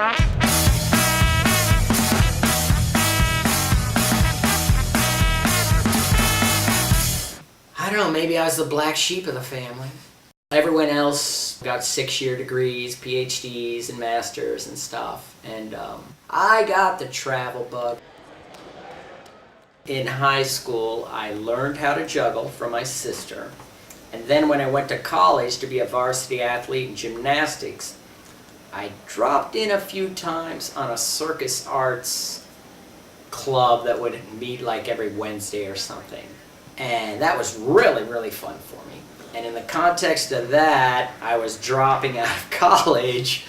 I don't know, maybe I was the black sheep of the family. Everyone else got 6-year degrees, PhDs, and masters and stuff. And I got the travel bug. In high school, I learned how to juggle from my sister. And then when I went to college to be a varsity athlete in gymnastics, I dropped in a few times on a circus arts club that would meet like every Wednesday or something. And that was really, really fun for me. And in the context of that, I was dropping out of college.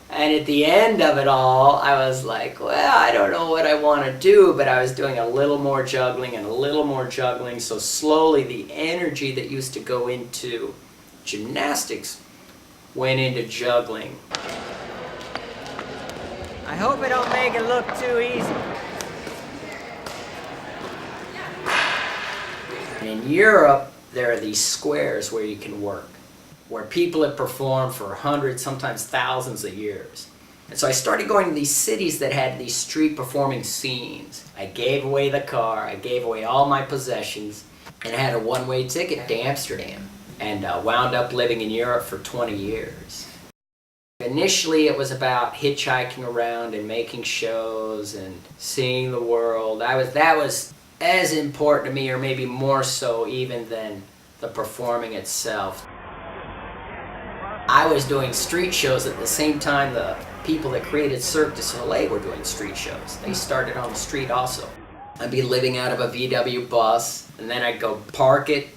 And at the end of it all, I was like, well, I don't know what I want to do, but I was doing a little more juggling and a little more juggling. So slowly the energy that used to go into gymnastics went into juggling. I hope it don't make it look too easy. In Europe, there are these squares where you can work, where people have performed for hundreds, sometimes thousands of years. And so I started going to these cities that had these street performing scenes. I gave away the car, I gave away all my possessions, and I had a one-way ticket to Amsterdam, and wound up living in Europe for 20 years. Initially, it was about hitchhiking around and making shows and seeing the world. That was as important to me, or maybe more so even than the performing itself. I was doing street shows at the same time the people that created Cirque du Soleil were doing street shows. They started on the street also. I'd be living out of a VW bus, and then I'd go park it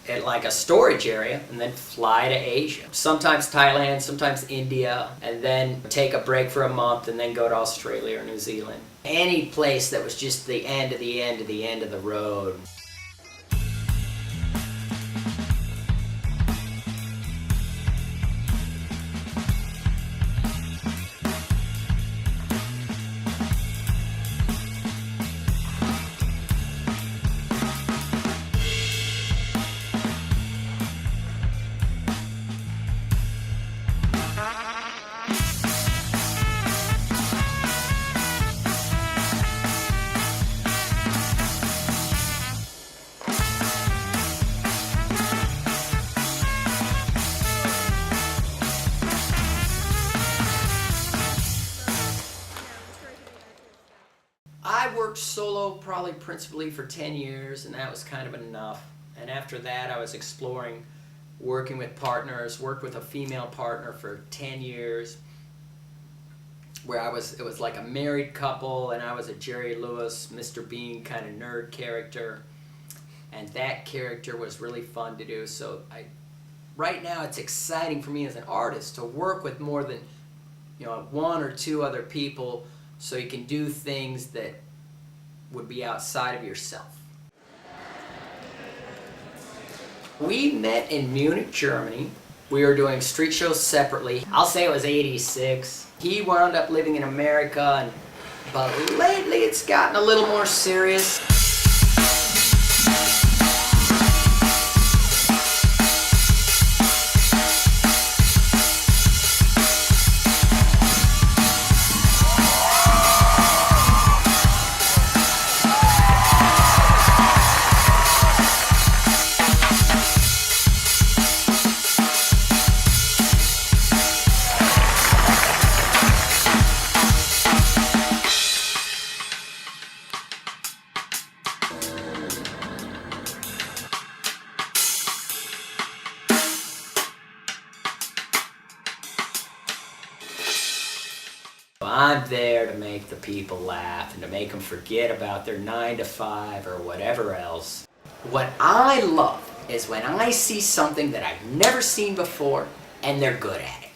at like a storage area and then fly to Asia. Sometimes Thailand, sometimes India, and then take a break for a month and then go to Australia or New Zealand. Any place that was just the end of the end of the end of the road. I worked solo probably principally for 10 years, and that was kind of enough. And after that I was exploring working with partners, worked with a female partner for 10 years, where it was like a married couple, and I was a Jerry Lewis, Mr. Bean kind of nerd character. And that character was really fun to do. So right now it's exciting for me as an artist to work with more than one or two other people, so you can do things that would be outside of yourself. We met in Munich, Germany. We were doing street shows separately. I'll say it was '86. He wound up living in America, but lately it's gotten a little more serious. I'm there to make the people laugh and to make them forget about their 9 to 5 or whatever else. What I love is when I see something that I've never seen before and they're good at it.